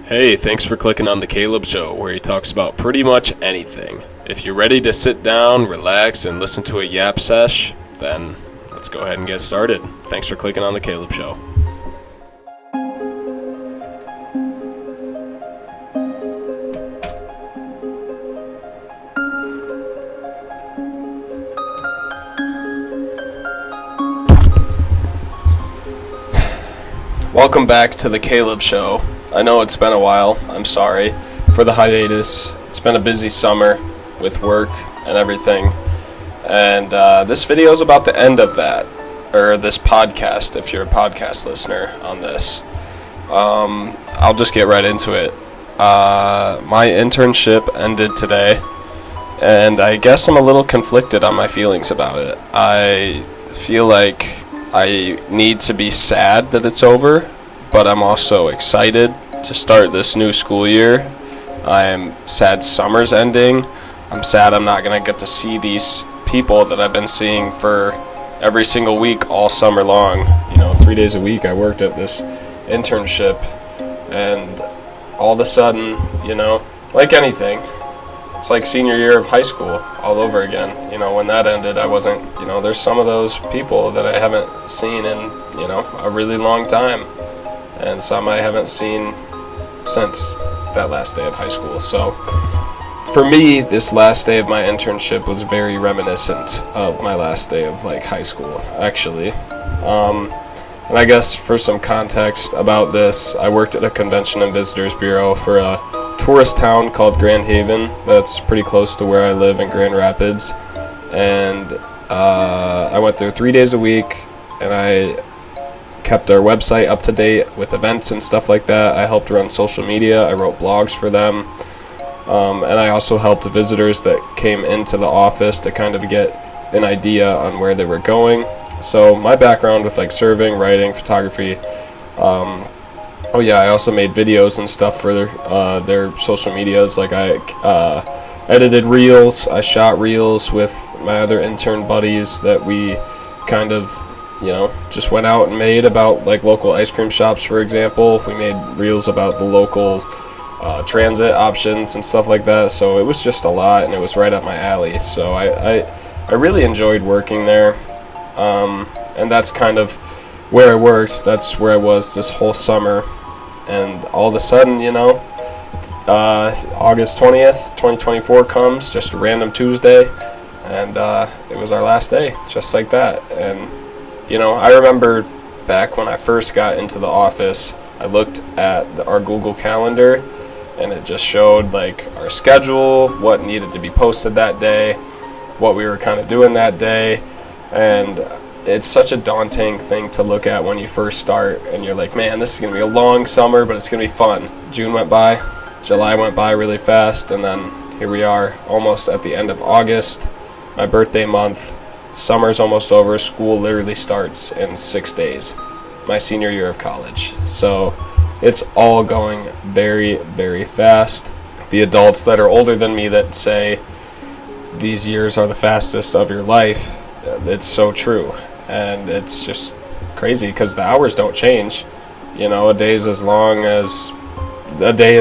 Hey, thanks for clicking on The Caleb Show, where he talks about pretty much anything. If you're ready to sit down, relax, and listen to a yap sesh, then let's go ahead and get started. Thanks for clicking on The Caleb Show. Welcome back to The Caleb Show. I know it's been a while. I'm sorry for the hiatus. It's been a busy summer with work and everything. And this video is about the end of that, or this podcast, if you're a podcast listener on this. I'll just get right into it. My internship ended today, and I guess I'm a little conflicted on my feelings about it. I feel like I need to be sad that it's over, but I'm also excited to start this new school year. I'm sad summer's ending. I'm sad I'm not going to get to see these people that I've been seeing for every single week all summer long. 3 days a week I worked at this internship, and all of a sudden, like anything, it's like senior year of high school all over again. When that ended, I wasn't, there's some of those people that I haven't seen in, a really long time, and some I haven't seen since that last day of high school. So for me, this last day of my internship was very reminiscent of my last day of high school, actually. And I guess for some context about this, I worked at a convention and visitors bureau for a tourist town called Grand Haven that's pretty close to where I live in Grand Rapids. And I went there 3 days a week, and I kept our website up to date with events and stuff like that. I helped run social media. I wrote blogs for them. And I also helped the visitors that came into the office to kind of get an idea on where they were going. So my background with serving, writing, photography. I also made videos and stuff for their social medias. I edited reels. I shot reels with my other intern buddies that we kind of just went out and made about local ice cream shops, for example. We made reels about the local transit options and stuff like that. So it was just a lot, and it was right up my alley. So I really enjoyed working there. And that's kind of where I worked. That's where I was this whole summer. And all of a sudden, August 20th, 2024 comes, just a random Tuesday, and it was our last day, just like that. And I remember back when I first got into the office, I looked at our Google Calendar, and it just showed our schedule, what needed to be posted that day, what we were kind of doing that day. And it's such a daunting thing to look at when you first start, and you're like, man, this is going to be a long summer, but it's going to be fun. June went by, July went by really fast, and then here we are almost at the end of August, my birthday month. Summer's almost over. School literally starts in 6 days, my senior year of college. So it's all going very, very fast. The adults that are older than me that say these years are the fastest of your life, it's so true. And it's just crazy because the hours don't change. A day is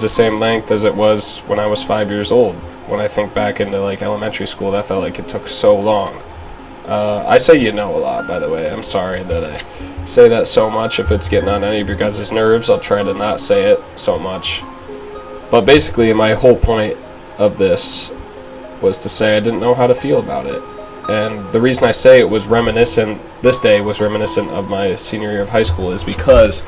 the same length as it was when I was 5 years old. When I think back into elementary school, that felt like it took so long. I say a lot, by the way. I'm sorry that I say that so much. If it's getting on any of your guys' nerves, I'll try to not say it so much. But basically, my whole point of this was to say I didn't know how to feel about it. And the reason I say this day was reminiscent of my senior year of high school is because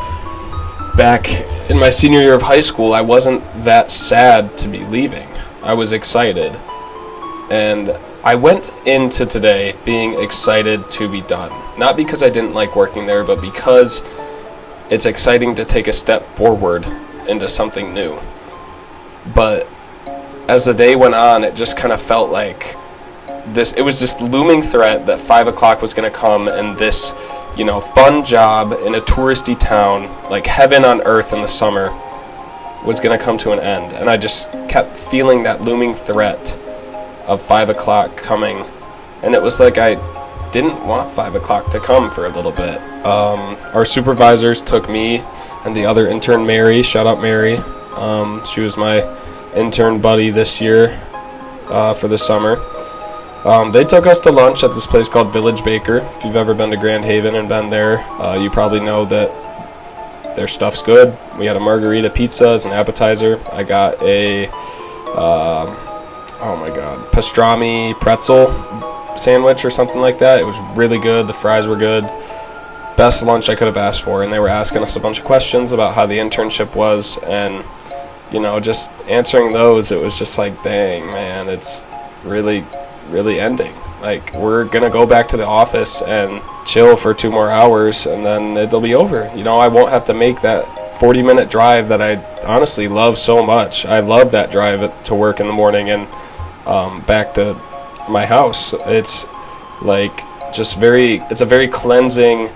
back in my senior year of high school, I wasn't that sad to be leaving. I was excited. And I went into today being excited to be done. Not because I didn't like working there, but because it's exciting to take a step forward into something new. But as the day went on, it just kind of felt like it was this looming threat that 5 o'clock was going to come, and this, fun job in a touristy town, like heaven on earth in the summer, was going to come to an end. And I just kept feeling that looming threat of 5 o'clock coming. And it was like I didn't want 5 o'clock to come for a little bit. Our supervisors took me and the other intern, Mary, shout out Mary, She was my intern buddy this year for the summer. They took us to lunch at this place called Village Baker. If you've ever been to Grand Haven and been there, you probably know that their stuff's good. We had a margarita pizza as an appetizer. I got a, pastrami pretzel sandwich or something like that. It was really good. The fries were good. Best lunch I could have asked for. And they were asking us a bunch of questions about how the internship was, and just answering those, it was just like, dang, man, it's really ending. Like, we're gonna go back to the office and chill for 2 more hours, and then it'll be over. I won't have to make that 40-minute drive that I honestly love so much. I love that drive to work in the morning and back to my house. It's like it's a very cleansing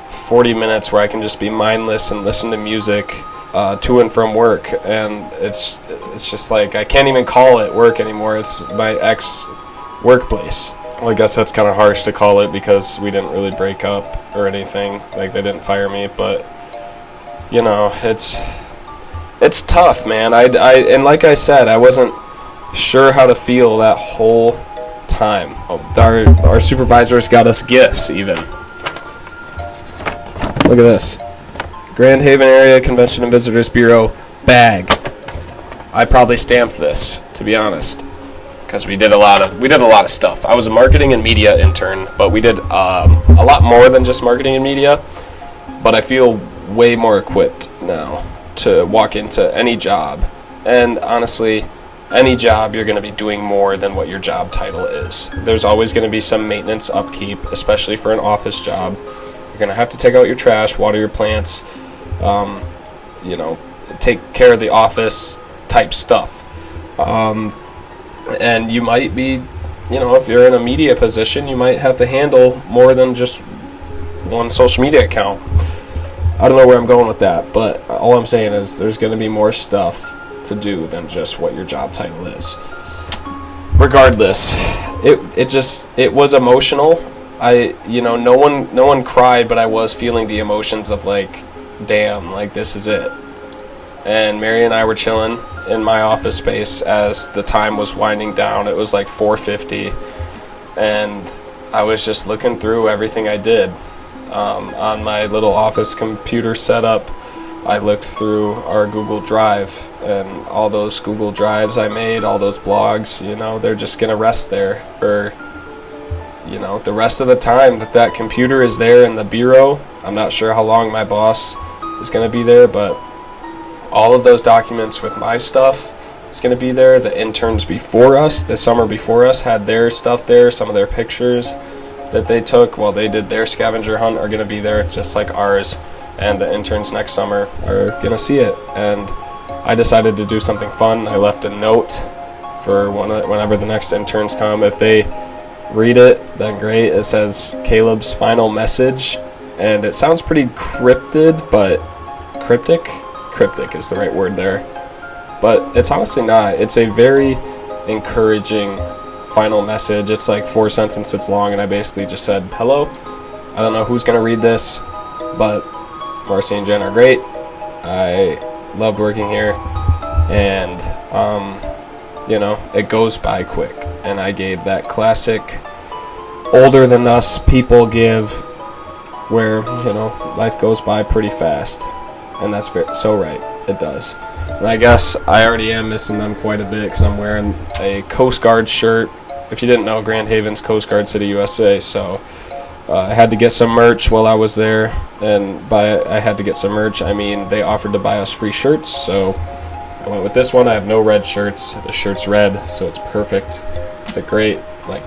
40 minutes where I can just be mindless and listen to music to and from work, and it's just like, I can't even call it work anymore. It's my ex-workplace. Well, I guess that's kind of harsh to call it, because we didn't really break up or anything. Like, they didn't fire me, but it's tough, man. And like I said, I wasn't sure how to feel that whole time. Our supervisors got us gifts even. Look at this. Grand Haven Area Convention and Visitors Bureau bag. I probably stamped this, to be honest, because we did a lot of stuff. I was a marketing and media intern, but we did a lot more than just marketing and media. But I feel way more equipped now to walk into any job. And honestly, any job, you're going to be doing more than what your job title is. There's always going to be some maintenance upkeep, especially for an office job. You're going to have to take out your trash, water your plants, take care of the office type stuff. And you might be, if you're in a media position, you might have to handle more than just one social media account. I don't know where I'm going with that, but all I'm saying is there's going to be more stuff to do than just what your job title is. Regardless, it was emotional. No one cried, but I was feeling the emotions of like, damn, like, this is it. And Mary and I were chilling in my office space as the time was winding down. It was like 4:50, and I was just looking through everything I did on my little office computer setup. I looked through our Google Drive, and all those Google Drives I made, all those blogs, they're just gonna rest there for the rest of the time that computer is there in the bureau. I'm not sure how long my boss is going to be there, but all of those documents with my stuff is going to be there. The interns before us, the summer before us, had their stuff there. Some of their pictures that they took while they did their scavenger hunt are going to be there, just like ours. And the interns next summer are going to see it. And I decided to do something fun. I left a note for whenever the next interns come. If they read it, then great. It says Caleb's final message, and it sounds pretty cryptid, but cryptic is the right word there, but it's honestly not. It's a very encouraging final message. It's like 4 sentences long, and I basically just said, hello, I don't know who's gonna read this, but Marcy and Jen are great. I loved working here, and it goes by quick. And I gave that classic older than us people give, where life goes by pretty fast, and that's so right, it does. And I guess I already am missing them quite a bit, because I'm wearing a Coast Guard shirt. If you didn't know, Grand Haven's Coast Guard City, USA, so I had to get some merch while I was there. And by I had to get some merch, I mean they offered to buy us free shirts, so I went with this one. I have no red shirts. The shirt's red, so it's perfect. It's a great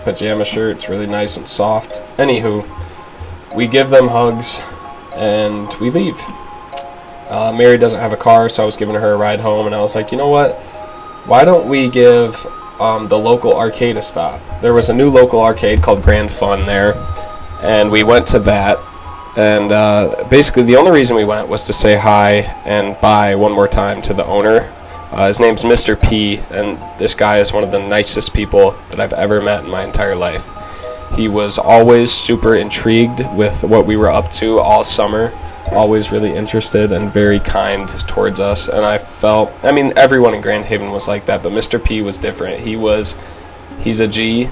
pajama shirt. It's really nice and soft. Anywho, we give them hugs and we leave. Mary doesn't have a car, so I was giving her a ride home, and I was like, you know what? Why don't we give the local arcade a stop? There was a new local arcade called Grand Fun there, and we went to that. And basically the only reason we went was to say hi and bye one more time to the owner. His name's Mr. P, and this guy is one of the nicest people that I've ever met in my entire life. He was always super intrigued with what we were up to all summer. always really interested and very kind towards us, and I mean, everyone in Grand Haven was like that, but Mr. P was different. He's a G,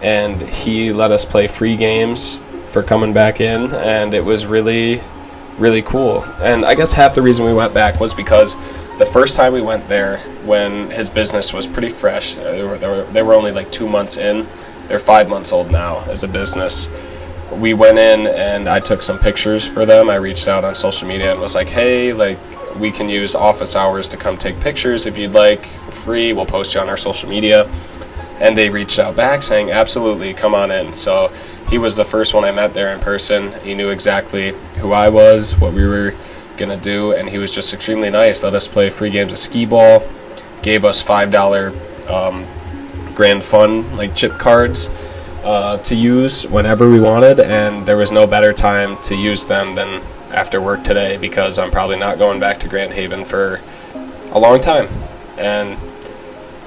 and he let us play free games for coming back in, and it was really, really cool. And I guess half the reason we went back was because the first time we went there, when his business was pretty fresh, they were only like 2 months in. They're 5 months old now as a business. We went in and I took some pictures for them. I reached out on social media and was like, hey, like, we can use office hours to come take pictures if you'd like for free. We'll post you on our social media. And they reached out back saying, absolutely, come on in. So he was the first one I met there in person. He knew exactly who I was, what we were going to do, and he was just extremely nice. Let us play free games of skee ball, gave us $5 Grand Fun, like chip cards, to use whenever we wanted, and there was no better time to use them than after work today, because I'm probably not going back to Grand Haven for a long time. And,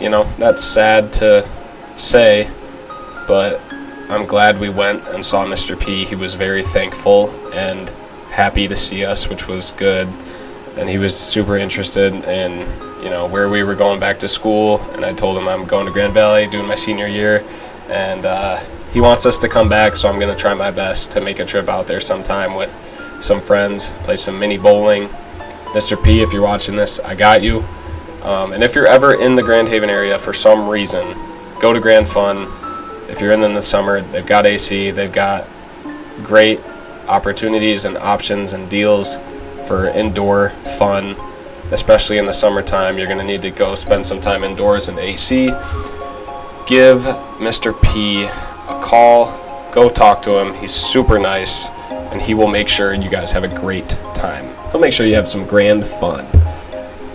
you know, that's sad to say, but I'm glad we went and saw Mr. P. He was very thankful and happy to see us, which was good, and he was super interested in, you know, where we were going back to school, and I told him I'm going to Grand Valley doing my senior year, and he wants us to come back, so I'm going to try my best to make a trip out there sometime with some friends, play some mini bowling. Mr. P, if you're watching this, I got you. And if you're ever in the Grand Haven area for some reason, go to Grand Fun. If you're in the summer, they've got AC, they've got great opportunities and options and deals for indoor fun, especially in the summertime. You're going to need to go spend some time indoors in AC. Give Mr. P a call, go talk to him. He's super nice, and he will make sure you guys have a great time. He'll make sure you have some grand fun.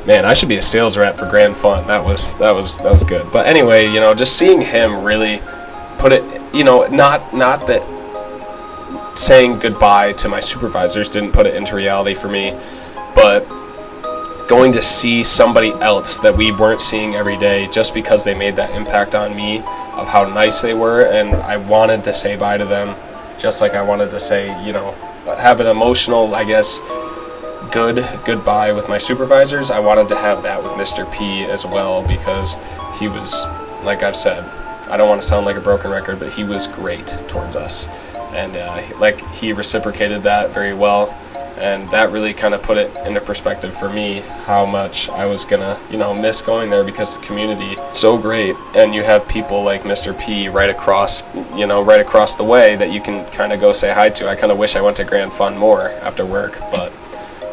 Man, I should be a sales rep for Grand Fun. That was good. But anyway, you know, just seeing him really put it, you know, not that saying goodbye to my supervisors didn't put it into reality for me, but going to see somebody else that we weren't seeing every day just because they made that impact on me of how nice they were, and I wanted to say bye to them just like I wanted to say, you know, have an emotional, I guess, goodbye with my supervisors. I wanted to have that with Mr. P as well, because he was, like I've said, I don't want to sound like a broken record, but he was great towards us, and he reciprocated that very well, and that really kind of put it into perspective for me how much I was gonna, you know, miss going there, because the community is so great, and you have people like Mr. P right across the way that you can kind of go say hi to. I kind of wish I went to Grand Fun more after work, but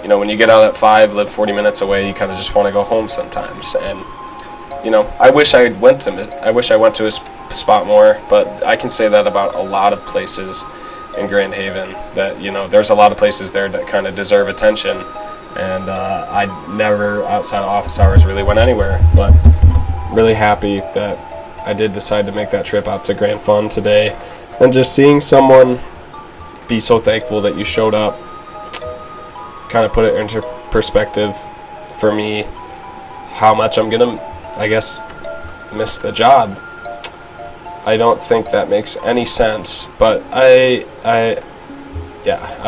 you know, when you get out at 5, live 40 minutes away, you kind of just want to go home sometimes. And you know, I wish I went to his spot more, but I can say that about a lot of places in Grand Haven, that, you know, there's a lot of places there that kind of deserve attention, and I never, outside of office hours, really went anywhere. But really happy that I did decide to make that trip out to Grand Fun today, and just seeing someone be so thankful that you showed up kind of put it into perspective for me how much I'm gonna, I guess, miss the job. I don't think that makes any sense, but I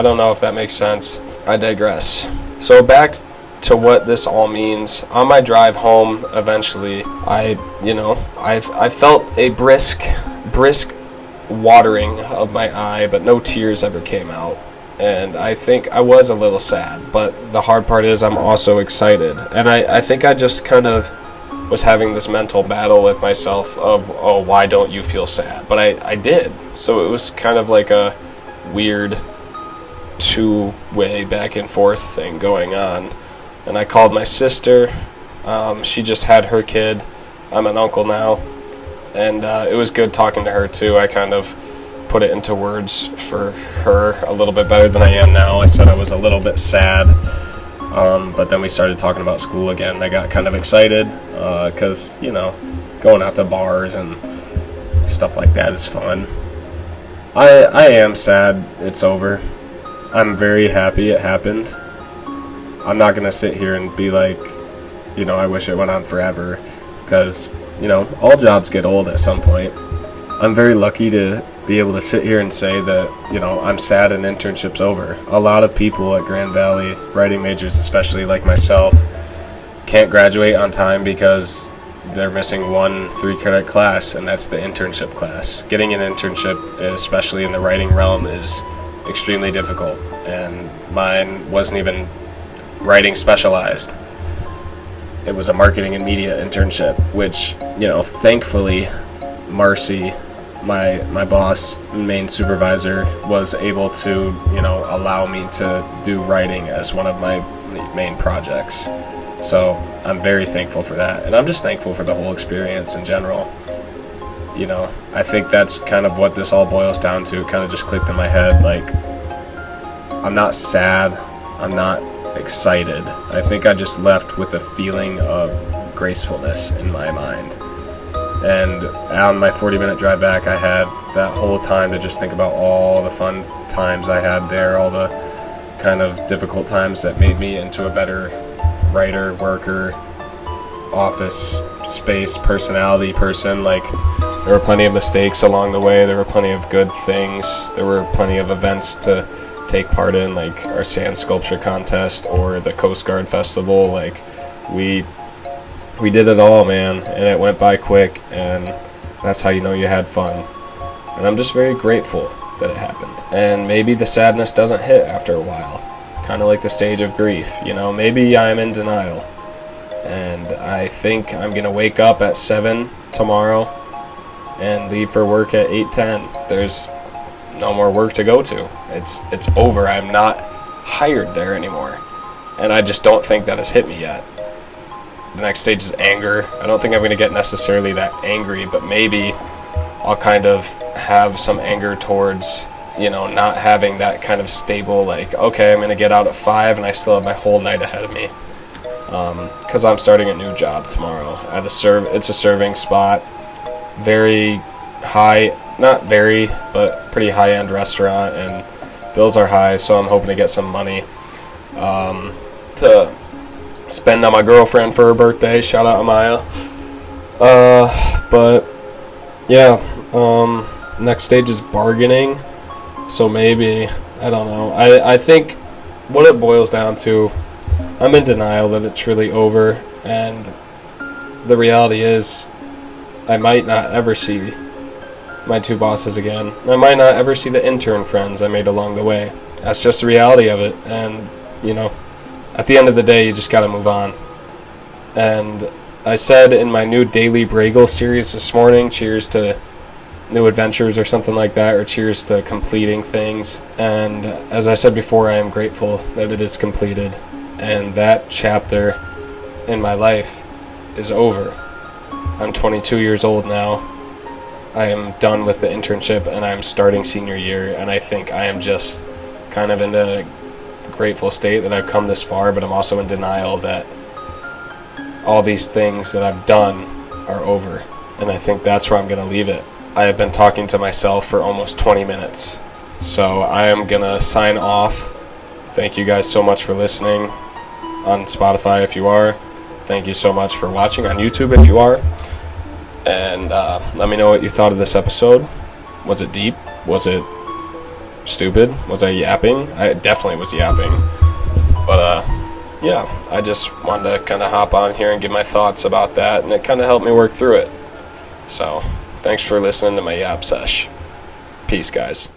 don't know if that makes sense. I digress. So back to what this all means. On my drive home, eventually, I felt a brisk watering of my eye, but no tears ever came out. And I think I was a little sad, but the hard part is I'm also excited. And I think I just kind of was having this mental battle with myself of, oh, why don't you feel sad? But I did. So it was kind of like a weird two-way back and forth thing going on. And I called my sister. She just had her kid. I'm an uncle now. And it was good talking to her too. I kind of put it into words for her a little bit better than I am now. I said I was a little bit sad, but then we started talking about school again. I got kind of excited because, you know, going out to bars and stuff like that is fun. I am sad it's over. I'm very happy it happened. I'm not going to sit here and be like, you know, I wish it went on forever, because, you know, all jobs get old at some point. I'm very lucky to be able to sit here and say that, I'm sad an internship's over. A lot of people at Grand Valley, writing majors especially like myself, can't graduate on time because they're missing one 3-credit class, and that's the internship class. Getting an internship, especially in the writing realm, is extremely difficult, and mine wasn't even writing specialized. It was a marketing and media internship, which, thankfully, Marcy, my boss, main supervisor, was able to, allow me to do writing as one of my main projects. So I'm very thankful for that, and I'm just thankful for the whole experience in general. I think that's kind of what this all boils down to. It kind of just clicked in my head, like, I'm not sad, I'm not excited. I think I just left with a feeling of gracefulness in my mind. And on my 40-minute drive back, I had that whole time to just think about all the fun times I had there, all the kind of difficult times that made me into a better writer, worker, office space, personality person. Like, there were plenty of mistakes along the way. There were plenty of good things. There were plenty of events to take part in, like our sand sculpture contest or the Coast Guard Festival. Like, we did it all, man, and it went by quick, and that's how you know you had fun. And I'm just very grateful that it happened. And maybe the sadness doesn't hit after a while. Kind of like the stage of grief, maybe I'm in denial, and I think I'm going to wake up at 7 tomorrow and leave for work at 8:10. There's no more work to go to. It's over. I'm not hired there anymore, and I just don't think that has hit me yet. The next stage is anger. I don't think I'm going to get necessarily that angry, but maybe I'll kind of have some anger towards not having that kind of stable, like, okay, I'm going to get out at 5 and I still have my whole night ahead of me. Because I'm starting a new job tomorrow. It's a serving spot. Very high, not very, but pretty high-end restaurant, and bills are high, so I'm hoping to get some money to spend on my girlfriend for her birthday. Shout out Amaya. But, yeah, next stage is bargaining. So maybe, I don't know. I think what it boils down to, I'm in denial that it's really over, and the reality is I might not ever see my 2 bosses again. I might not ever see the intern friends I made along the way. That's just the reality of it, and, at the end of the day, you just gotta move on. And I said in my new Daily Bragel series this morning, cheers to new adventures or something like that, or cheers to completing things. And as I said before, I am grateful that it is completed, and that chapter in my life is over. I'm 22 years old now. I am done with the internship, and I'm starting senior year, and I think I am just kind of in a grateful state that I've come this far, but I'm also in denial that all these things that I've done are over, and I think that's where I'm going to leave it. I have been talking to myself for almost 20 minutes, so I am going to sign off. Thank you guys so much for listening on Spotify if you are. Thank you so much for watching on YouTube if you are. And let me know what you thought of this episode. Was it deep? Was it stupid? Was I yapping? I definitely was yapping. But yeah, I just wanted to kind of hop on here and give my thoughts about that, and it kind of helped me work through it. So thanks for listening to my yap sesh. Peace, guys.